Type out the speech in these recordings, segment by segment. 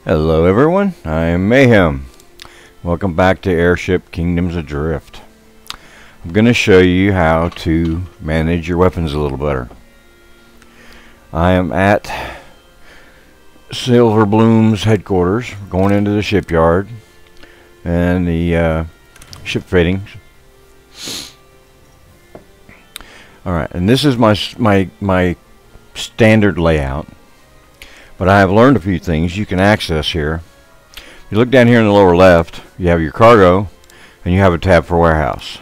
Hello everyone, I'm Mayhem. Welcome back to Airship Kingdoms Adrift. I'm going to show you how to manage your weapons a little better. I am at Silverbloom's headquarters, going into the shipyard and the ship fittings. Alright, and this is my standard layout. But I have learned a few things you can access here. You look down here in the lower left, you have your cargo, and you have a tab for warehouse,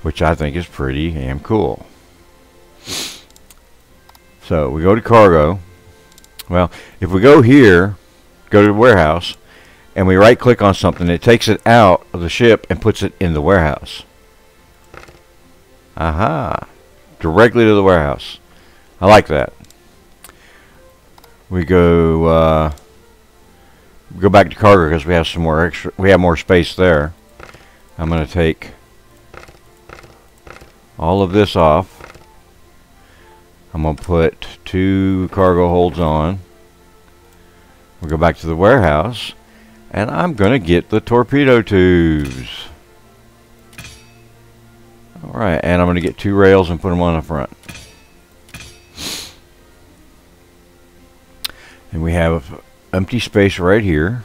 which I think is pretty damn cool. So we go to cargo. Well, if we go here, go to the warehouse, and we right click on something, it takes it out of the ship and puts it in the warehouse. Aha! Directly to the warehouse. I like that. We go back to cargo because we have some more extra. We have more space there. I'm going to take all of this off. I'm going to put 2 cargo holds on. We'll go back to the warehouse, and I'm going to get the torpedo tubes. All right, and I'm going to get 2 rails and put them on the front. And we have empty space right here.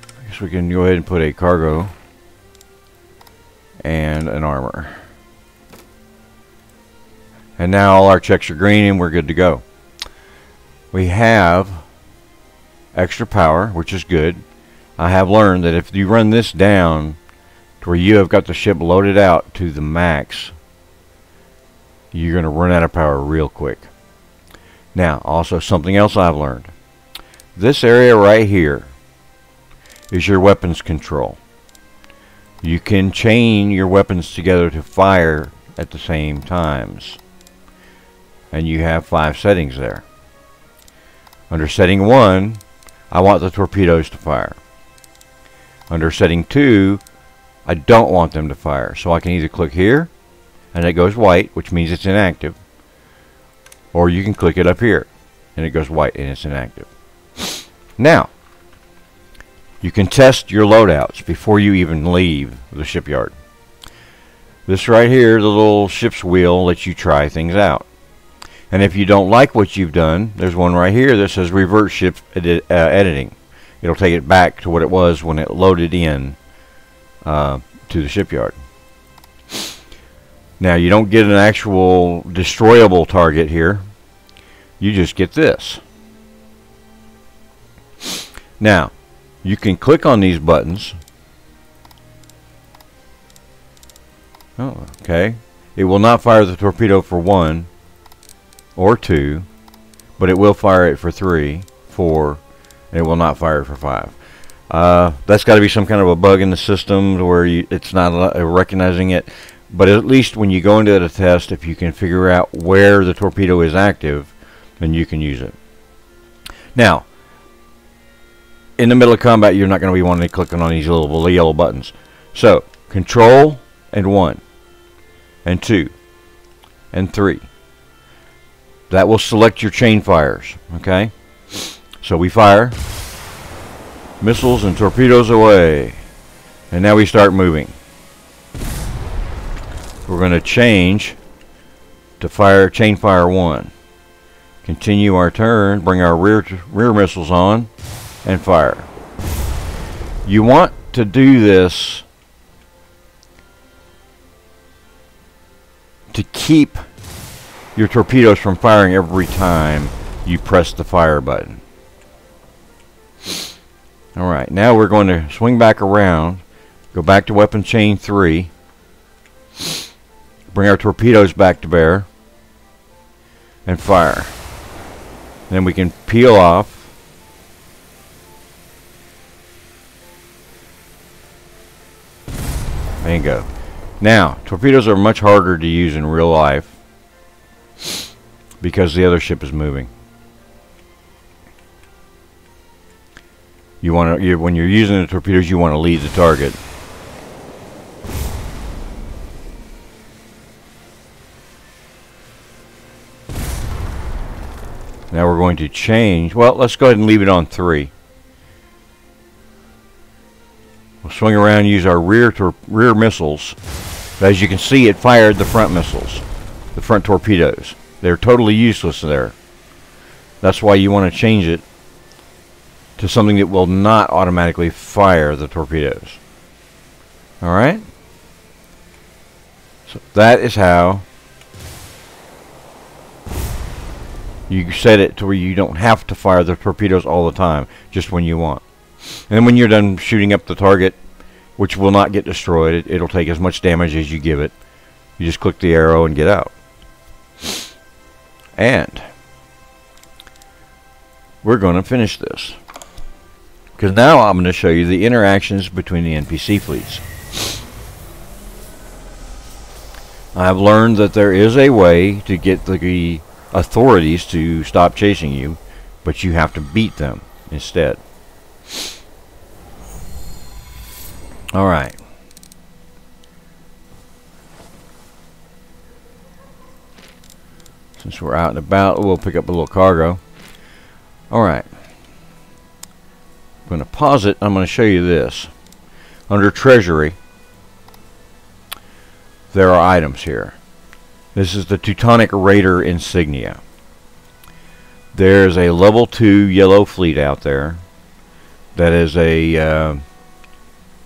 I guess we can go ahead and put a cargo and an armor. And now all our checks are green and we're good to go. We have extra power, which is good. I have learned that if you run this down to where you have got the ship loaded out to the max, you're going to run out of power real quick. Now, also something else I've learned. This area right here is your weapons control. You can chain your weapons together to fire at the same times. And you have 5 settings there. Under setting 1, I want the torpedoes to fire. Under setting 2, I don't want them to fire. So I can either click here, and it goes white, which means it's inactive, or you can click it up here and it goes white and it's inactive. Now you can test your loadouts before you even leave the shipyard. This right here, the little ship's wheel, lets you try things out, and if you don't like what you've done, there's one right here that says revert ship editing. It'll take it back to what it was when it loaded in to the shipyard. Now, you don't get an actual destroyable target here. You just get this. Now, you can click on these buttons. Oh, okay. It will not fire the torpedo for 1 or 2, but it will fire it for 3, 4, and it will not fire it for 5. That's got to be some kind of a bug in the system where it's not recognizing it. But at least when you go into the test, if you can figure out where the torpedo is active, then you can use it. Now, in the middle of combat, you're not going to be wanting to click on these little yellow buttons. So, Control and 1, and 2, and 3. That will select your chain fires. Okay? So we fire. Missiles and torpedoes away. And now we start moving. We're going to change to chain fire 1. Continue our turn, bring our rear missiles on, and fire. You want to do this to keep your torpedoes from firing every time you press the fire button. Alright, now we're going to swing back around, go back to weapon chain 3. Bring our torpedoes back to bear and fire. Then we can peel off. Bingo. Now, torpedoes are much harder to use in real life because the other ship is moving. When you're using the torpedoes, you want to lead the target. Now we're going to change. Well, let's go ahead and leave it on 3. We'll swing around and use our rear missiles. As you can see, it fired the front missiles, the front torpedoes. They're totally useless there. That's why you want to change it to something that will not automatically fire the torpedoes. Alright? So that is how you set it to where you don't have to fire the torpedoes all the time, just when you want. And then when you're done shooting up the target, which will not get destroyed, it'll take as much damage as you give it. You just click the arrow and get out. And we're going to finish this, because now I'm going to show you the interactions between the NPC fleets. I've learned that there is a way to get the authorities to stop chasing you, but you have to beat them instead. Alright. Since we're out and about, we'll pick up a little cargo. Alright. I'm going to pause it. I'm going to show you this. Under Treasury, there are items here. This is the Teutonic Raider insignia. There's a level 2 yellow fleet out there that is a I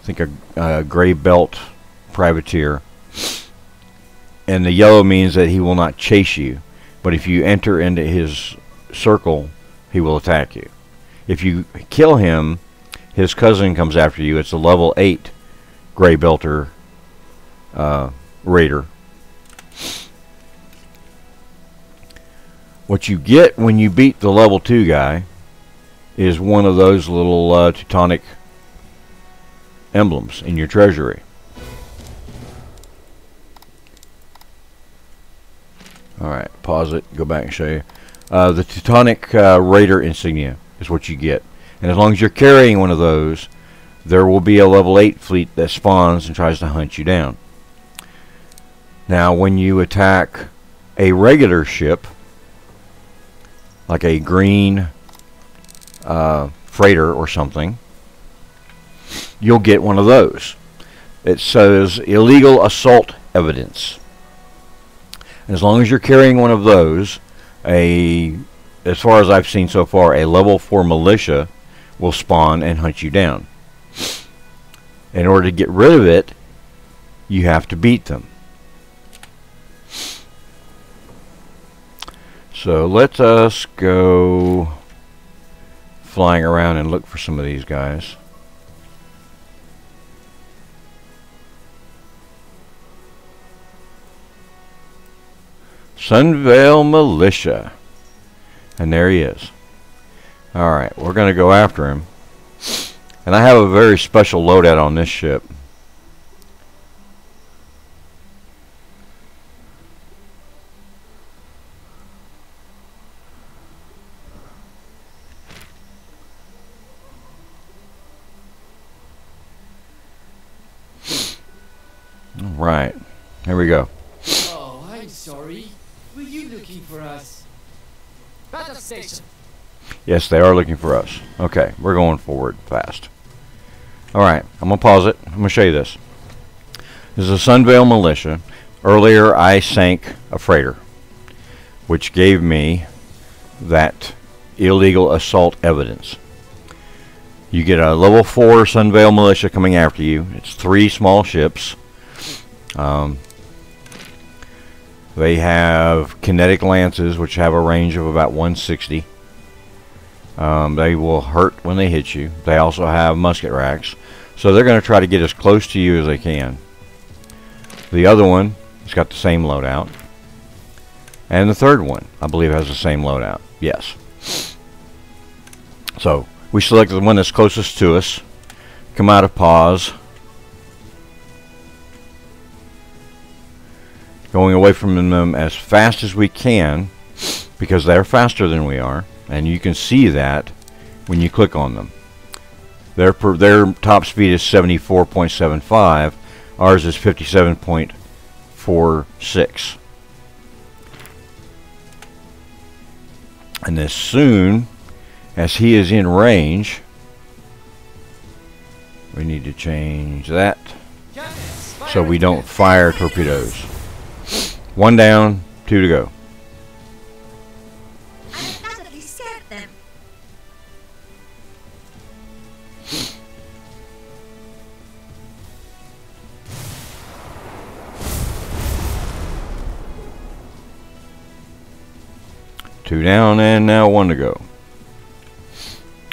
think a gray belt privateer, and the yellow means that he will not chase you, but if you enter into his circle, he will attack you. If you kill him, his cousin comes after you. It's a level 8 gray belter raider. What you get when you beat the level 2 guy is one of those little Teutonic emblems in your treasury. Alright, pause it, go back and show you. The Teutonic Raider insignia is what you get. And as long as you're carrying one of those, there will be a level 8 fleet that spawns and tries to hunt you down. Now, when you attack a regular ship, like a green freighter or something, you'll get one of those. It says illegal assault evidence. And as long as you're carrying one of those, as far as I've seen so far, a level 4 militia will spawn and hunt you down. In order to get rid of it, you have to beat them. So let us go flying around and look for some of these guys. Veil Militia. And there he is. Alright, we're going to go after him. And I have a very special loadout on this ship. Alright, here we go. Oh, I'm sorry. Were you looking for us? Battle station. Yes, they are looking for us. Okay, we're going forward fast. Alright, I'm going to pause it. I'm going to show you this. This is a Veil Militia. Earlier I sank a freighter, which gave me that illegal assault evidence. You get a level 4 Veil Militia coming after you. It's 3 small ships. They have kinetic lances, which have a range of about 160. They will hurt when they hit you. They also have musket racks, so they're going to try to get as close to you as they can. The other one has got the same loadout, and the third one, I believe, has the same loadout. Yes. So we select the one that's closest to us. Come out of pause. Going away from them as fast as we can, because they're faster than we are, and you can see that when you click on them. Their top speed is 74.75. Ours is 57.46. And as soon as he is in range, we need to change that so we don't fire torpedoes. 1 down, 2 to go. Undoubtedly scared them. Two down, and now 1 to go.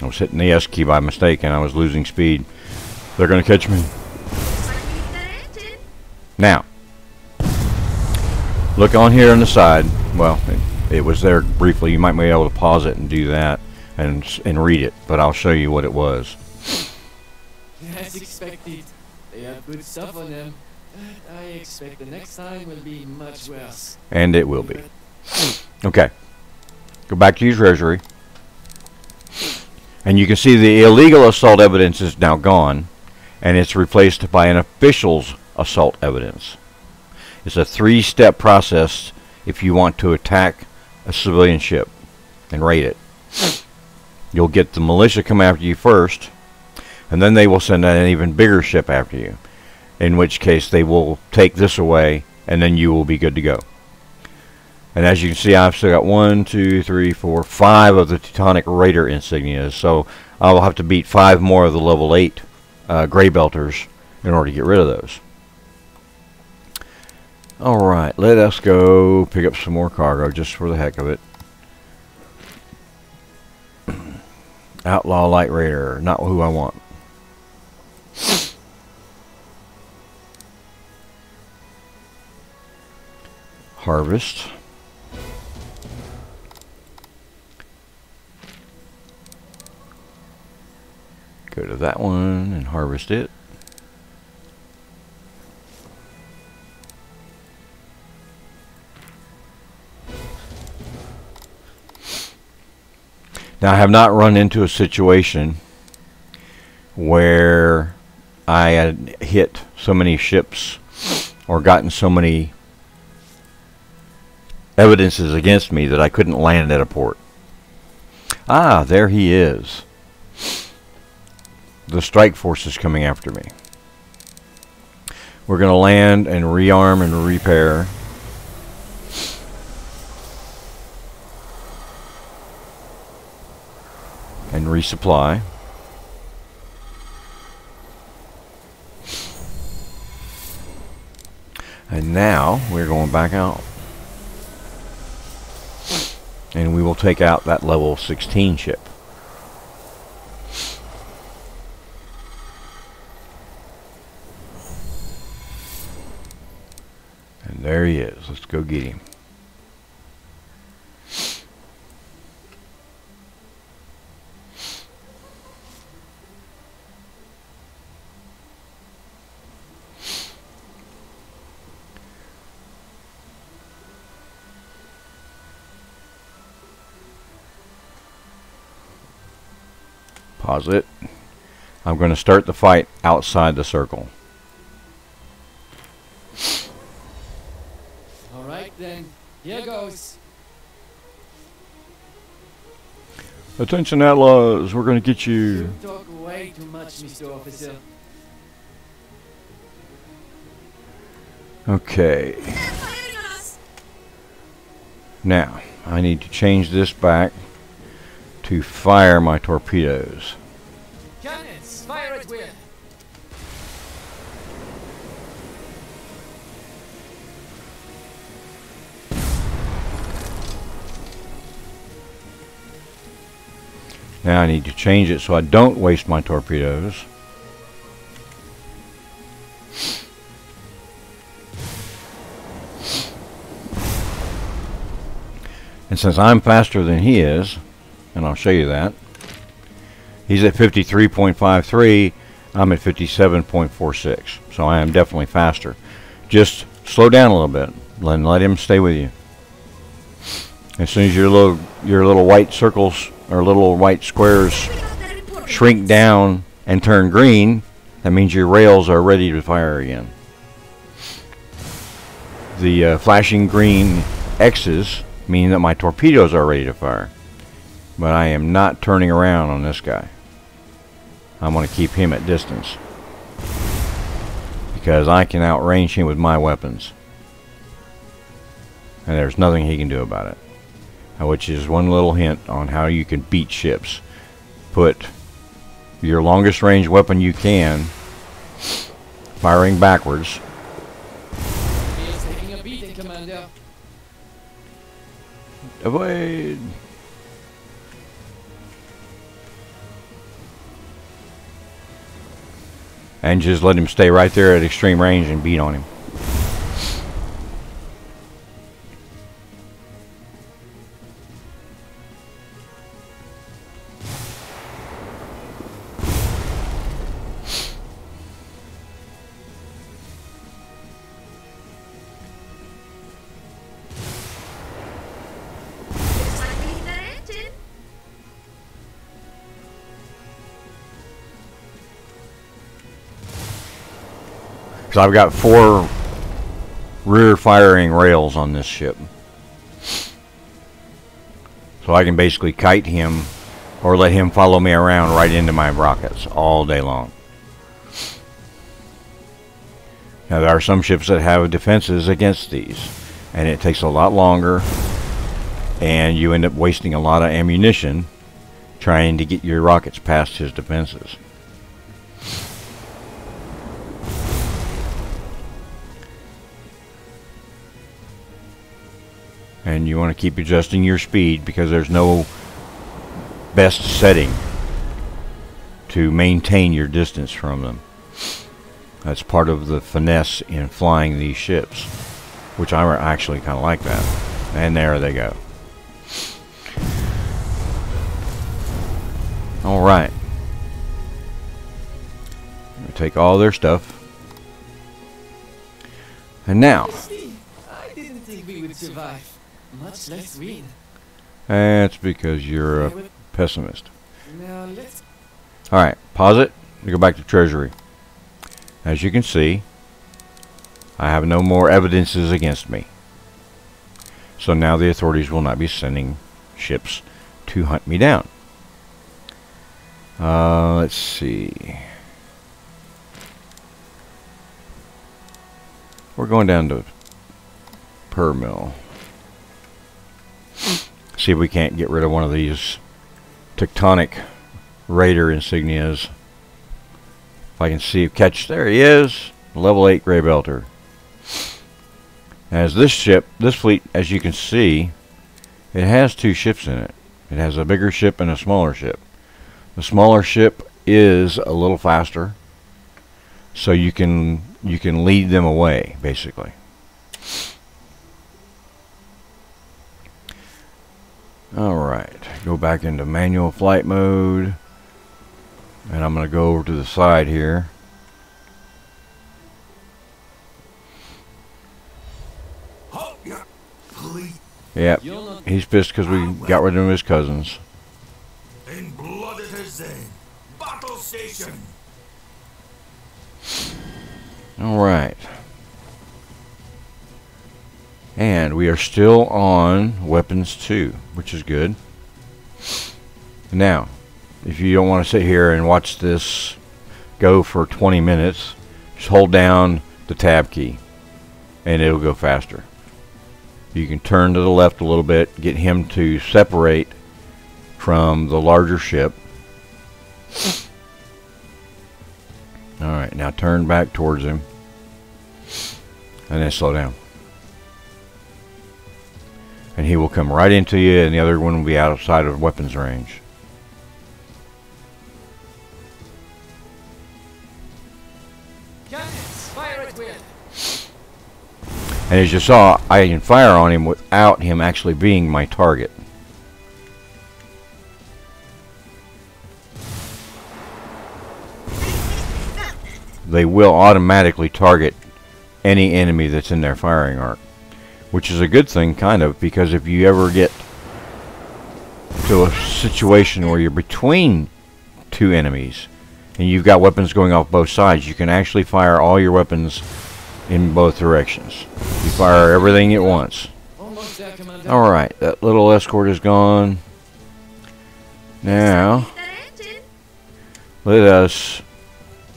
I was hitting the S key by mistake and I was losing speed. They're going to catch me. Now, look on here on the side. Well, it was there briefly. You might be able to pause it and do that and read it, but I'll show you what it was. As expected, they have good stuff on them. But I expect the next time will be much worse. And it will be. Okay. Go back to your treasury. And you can see the illegal assault evidence is now gone, and it's replaced by an official's assault evidence. It's a 3-step process if you want to attack a civilian ship and raid it. You'll get the militia come after you first, and then they will send an even bigger ship after you, in which case they will take this away, and then you will be good to go. And as you can see, I've still got 1, 2, 3, 4, 5 of the Teutonic Raider insignias, so I will have to beat 5 more of the level 8 Grey Belters in order to get rid of those. Alright, let us go pick up some more cargo just for the heck of it. Outlaw Light Raider, not who I want. Harvest. Go to that one and harvest it. Now, I have not run into a situation where I had hit so many ships or gotten so many evidences against me that I couldn't land at a port. Ah, there he is. The strike force is coming after me. We're going to land and rearm and repair. And resupply. And now we're going back out. And we will take out that level 16 ship. And there he is. Let's go get him. Pause it. I'm going to start the fight outside the circle. Alright then, here goes. Attention Outlaws, we're going to get you. You talk way too much, Mr. Officer. Okay. Now, I need to change this back to fire my torpedoes. Cannons, fire at will. Now I need to change it so I don't waste my torpedoes. And since I'm faster than he is, and I'll show you that, he's at 53.53, I'm at 57.46, so I am definitely faster. Just slow down a little bit and let him stay with you. As soon as your little white circles or little white squares shrink down and turn green, that means your rails are ready to fire again. The flashing green X's mean that my torpedoes are ready to fire. But I am not turning around on this guy. I'm going to keep him at distance. Because I can outrange him with my weapons. And there's nothing he can do about it. Which is one little hint on how you can beat ships. Put your longest range weapon you can firing backwards. He is taking a beating, Commander. Avoid. And just let him stay right there at extreme range and beat on him. Looks like we need that engine. Because I've got 4 rear firing rails on this ship. So I can basically kite him or let him follow me around right into my rockets all day long. Now there are some ships that have defenses against these. And it takes a lot longer. And you end up wasting a lot of ammunition trying to get your rockets past his defenses. And you want to keep adjusting your speed because there's no best setting to maintain your distance from them. That's part of the finesse in flying these ships, which I actually kind of like that. And there they go. Alright. Take all their stuff. And now, I didn't think we would survive, much less win. that's because you're a pessimist. Now let's... Alright, pause it. We go back to Treasury. As you can see, I have no more evidences against me. So now the authorities will not be sending ships to hunt me down. Let's see. We're going down to Per Mill. See if we can't get rid of one of these tectonic raider insignias. If I can see, catch, there he is, level 8 Grey Belter. As this ship, this fleet, as you can see, it has 2 ships in it. It has a bigger ship and a smaller ship. The smaller ship is a little faster, so you can lead them away, basically. Alright, go back into manual flight mode. And I'm going to go over to the side here. Yep, he's pissed because we got rid of his cousins. In blood it is then. Battle station. Alright. And we are still on weapons 2, which is good. Now, if you don't want to sit here and watch this go for 20 minutes, just hold down the tab key and it'll go faster. You can turn to the left a little bit, get him to separate from the larger ship. Alright, now turn back towards him and then slow down. And he will come right into you and the other one will be outside of weapons range. Cannons, fire at will. And as you saw, I can fire on him without him actually being my target. They will automatically target any enemy that's in their firing arc. Which is a good thing, kind of, because if you ever get to a situation where you're between 2 enemies and you've got weapons going off both sides, you can actually fire all your weapons in both directions. You fire everything at once. Almost there, Commander. Alright, that little escort is gone. Now, let us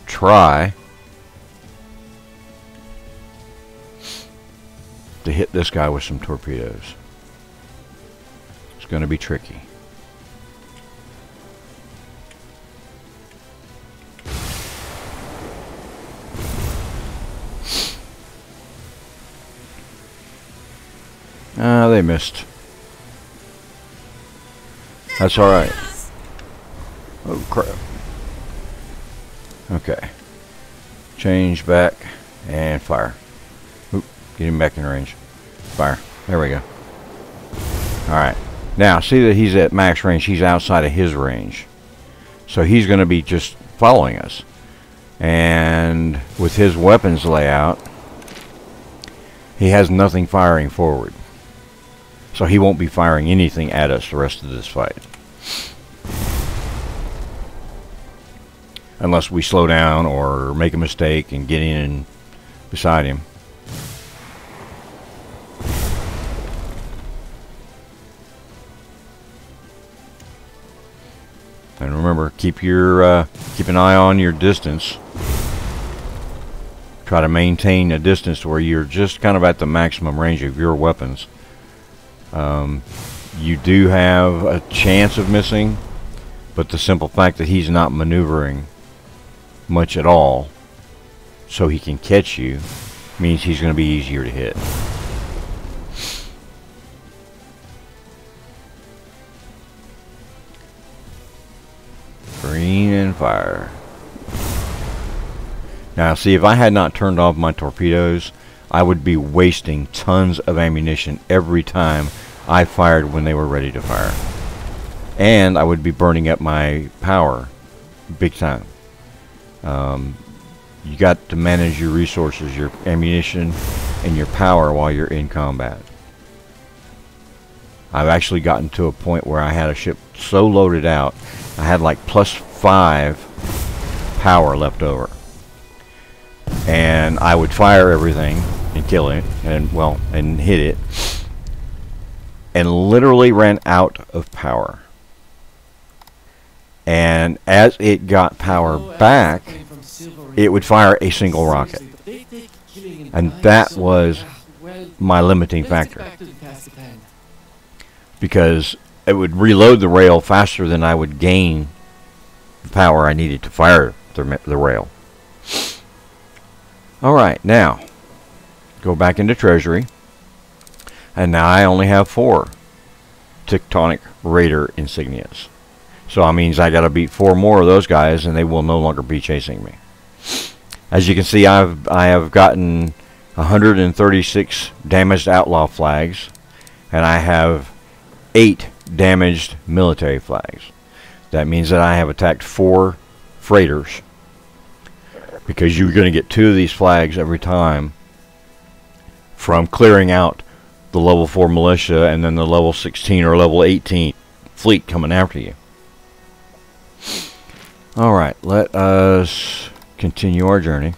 try to hit this guy with some torpedoes. It's going to be tricky. They missed. That's alright. Oh crap. Okay. Change back and fire. Oop, get him back in range. Fire. There we go. Alright. Now, see that he's at max range. He's outside of his range. So he's going to be just following us. And with his weapons layout, he has nothing firing forward. So he won't be firing anything at us the rest of this fight. Unless we slow down or make a mistake and get in beside him. And remember, keep an eye on your distance. Try to maintain a distance where you're just kind of at the maximum range of your weapons. You do have a chance of missing, but the simple fact that he's not maneuvering much at all so he can catch you means he's going to be easier to hit. Green and fire. Now see, if I had not turned off my torpedoes, I would be wasting tons of ammunition every time I fired when they were ready to fire. And I would be burning up my power big time. You got to manage your resources, your ammunition, and your power while you're in combat. I've actually gotten to a point where I had a ship so loaded out, I had like +5 power left over. And I would fire everything and kill it, and well, and hit it, and literally ran out of power. And as it got power back, it would fire a single rocket. And that was my limiting factor. Because it would reload the rail faster than I would gain the power I needed to fire the rail. Alright, now, go back into Treasury. And now I only have 4 Tectonic Raider insignias. So that means I gotta beat 4 more of those guys and they will no longer be chasing me. As you can see, I have gotten 136 damaged outlaw flags, and I have 8 damaged military flags. That means that I have attacked 4 freighters, because you're going to get 2 of these flags every time from clearing out the level 4 militia and then the level 16 or level 18 fleet coming after you. Alright, let us continue our journey.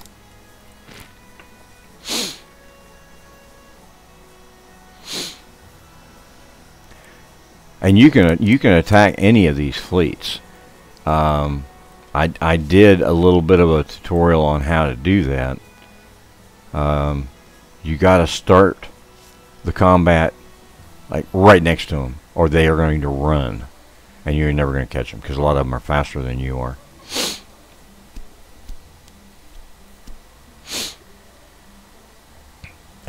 And you can attack any of these fleets. I did a little bit of a tutorial on how to do that. You got to start the combat like right next to them, or they are going to run, and you're never going to catch them because a lot of them are faster than you are.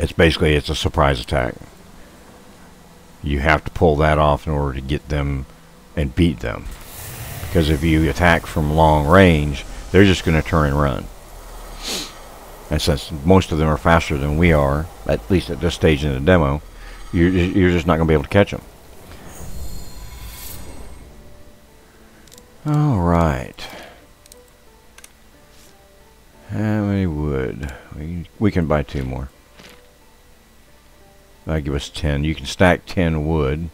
It's a surprise attack. You have to pull that off in order to get them and beat them. Because if you attack from long range, they're just going to turn and run. And since most of them are faster than we are, at least at this stage in the demo, you're just not going to be able to catch them. Alright. How many wood? We can buy 2 more. That'll give us 10. You can stack 10 wood.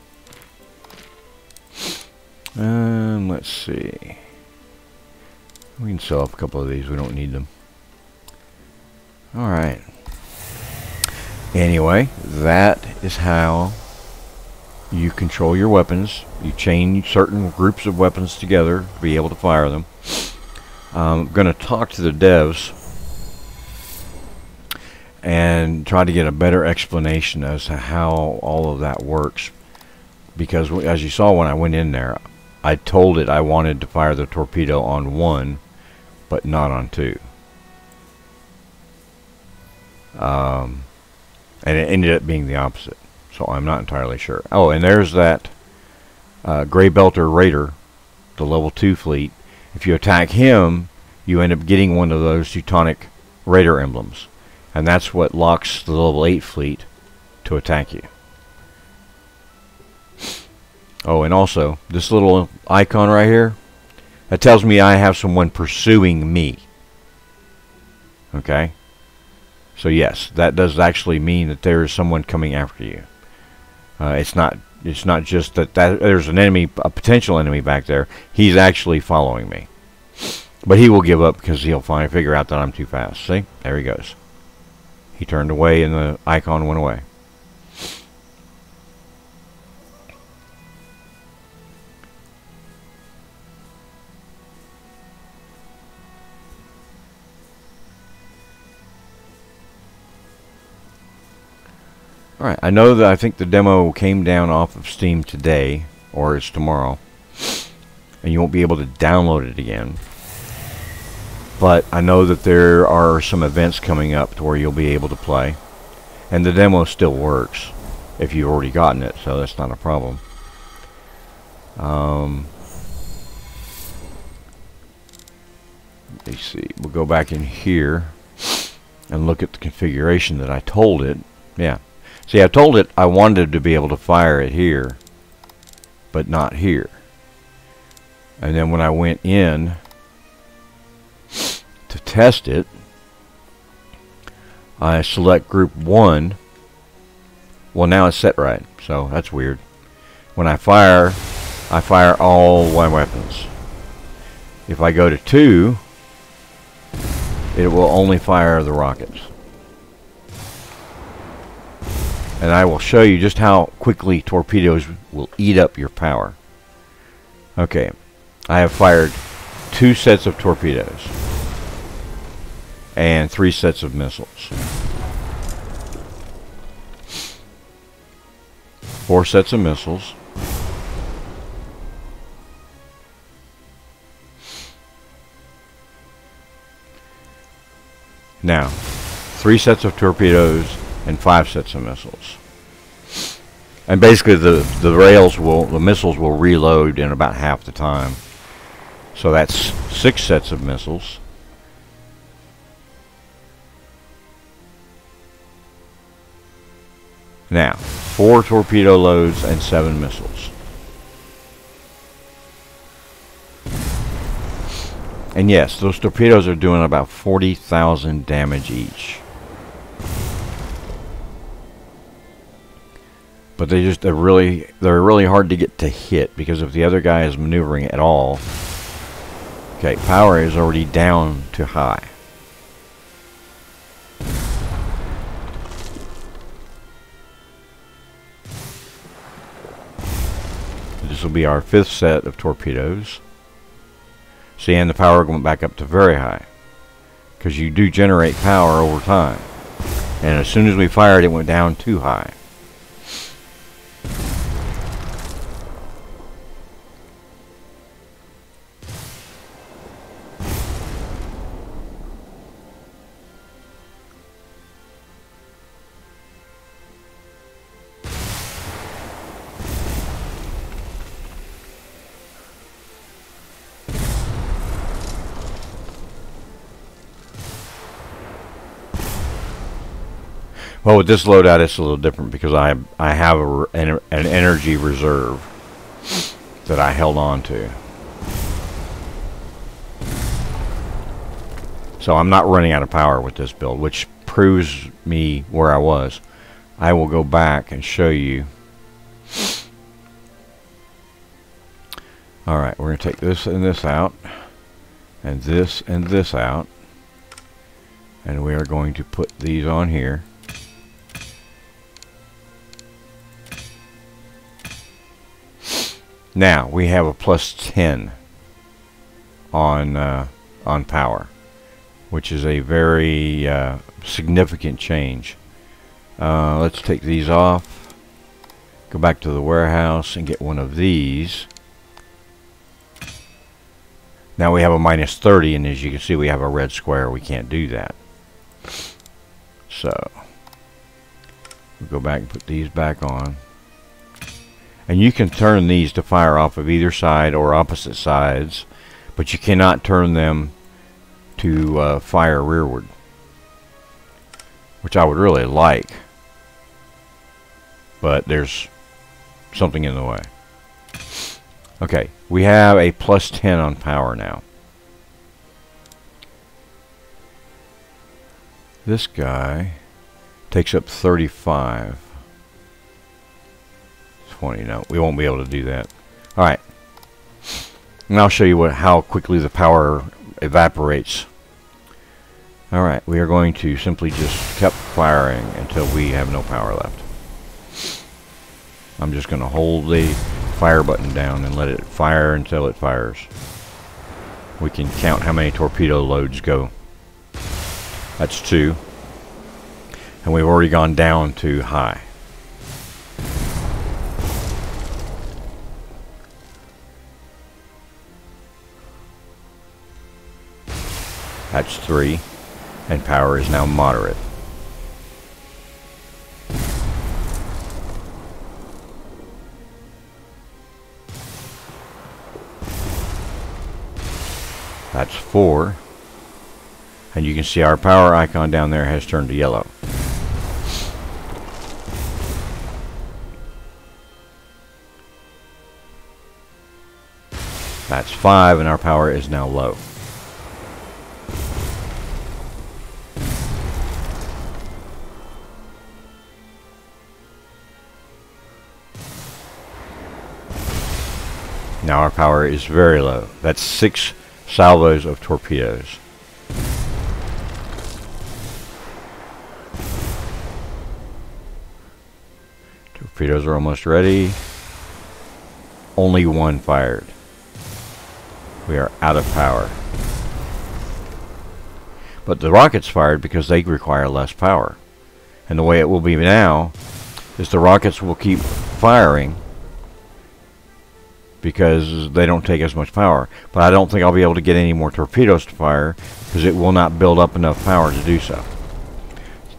Let's see. We can sell off a couple of these. We don't need them. Alright. Anyway, that is how you control your weapons. You chain certain groups of weapons together to be able to fire them. I'm going to talk to the devs and try to get a better explanation as to how all of that works. Because as you saw when I went in there, I told it I wanted to fire the torpedo on 1, but not on 2. And it ended up being the opposite. So I'm not entirely sure. Oh, and there's that Gray Belter Raider, the level 2 fleet. If you attack him, you end up getting one of those Teutonic Raider emblems. And that's what locks the level 8 fleet to attack you. Oh, and also, this little icon right here, that tells me I have someone pursuing me. Okay? So yes, that does actually mean that there is someone coming after you. It's not just that there's an enemy, a potential enemy back there. He's actually following me. But he will give up because he'll finally figure out that I'm too fast. See? There he goes. He turned away and the icon went away. Alright, I know that I think the demo came down off of Steam today, or it's tomorrow, and you won't be able to download it again. But I know that there are some events coming up to where you'll be able to play, and the demo still works if you've already gotten it, so that's not a problem. Let me see, we'll go back in here and look at the configuration that I told it. Yeah. See, I told it I wanted to be able to fire it here, but not here. And then when I went in to test it, I select group 1. Well, now it's set right, so that's weird. When I fire all my weapons. If I go to 2, it will only fire the rockets. And I will show you just how quickly torpedoes will eat up your power. Okay, I have fired 2 sets of torpedoes and 3 sets of missiles. 4 sets of missiles. Now, 3 sets of torpedoes and 5 sets of missiles. And basically the missiles will reload in about half the time. So that's 6 sets of missiles. Now, 4 torpedo loads and 7 missiles. And yes, those torpedoes are doing about 40,000 damage each. But they're really hard to get to hit, because if the other guy is maneuvering at all, okay, power is already down to high. This will be our 5th set of torpedoes. See, and the power went back up to very high, because you do generate power over time. And as soon as we fired, it went down too high. Well, with this loadout, it's a little different because I have an energy reserve that I held on to. So I'm not running out of power with this build, which proves me where I was. I will go back and show you. Alright, we're going to take this and this out, and this out, and we are going to put these on here. Now we have a +10 on power, which is a very significant change. Let's take these off, go back to the warehouse and get one of these. Now we have a -30, and as you can see we have a red square. We can't do that. So we'll go back and put these back on. And you can turn these to fire off of either side or opposite sides, but you cannot turn them to fire rearward, which I would really like, but there's something in the way. Okay, we have a +10 on power now. This guy takes up 35. 20. No, we won't be able to do that. Alright. And I'll show you how quickly the power evaporates. Alright, we are going to simply just keep firing until we have no power left. I'm just going to hold the fire button down and let it fire until it fires. We can count how many torpedo loads go. That's 2. And we've already gone down to high. That's 3. And power is now moderate. That's 4. And you can see our power icon down there has turned to yellow. That's 5, and our power is now low. Now our power is very low. That's 6 salvos of torpedoes. Torpedoes are almost ready. Only 1 fired. We are out of power. But the rockets fired because they require less power. And the way it will be now is the rockets will keep firing because they don't take as much power. But I don't think I'll be able to get any more torpedoes to fire because it will not build up enough power to do so.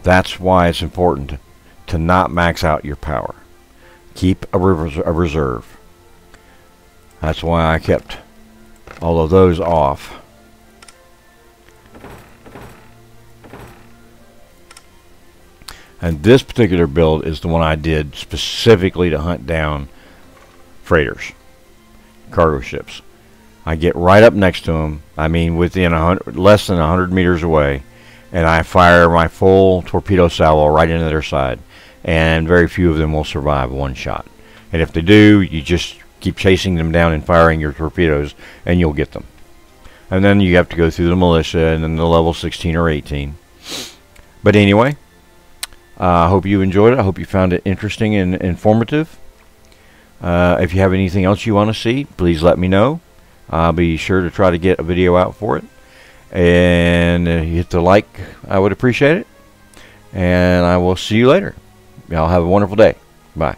That's why it's important to not max out your power. Keep a reserve. That's why I kept all of those off. And this particular build is the one I did specifically to hunt down freighters, cargo ships. I get right up next to them, I mean within less than 100 meters away, and I fire my full torpedo salvo right into their side. And very few of them will survive one shot. And if they do, you just keep chasing them down and firing your torpedoes, and you'll get them. And then you have to go through the militia and then the level 16 or 18. But anyway, I hope you enjoyed it. I hope you found it interesting and informative. If you have anything else you want to see, please let me know. I'll be sure to try to get a video out for it. And hit the like, I would appreciate it. And I will see you later. Y'all have a wonderful day. Bye.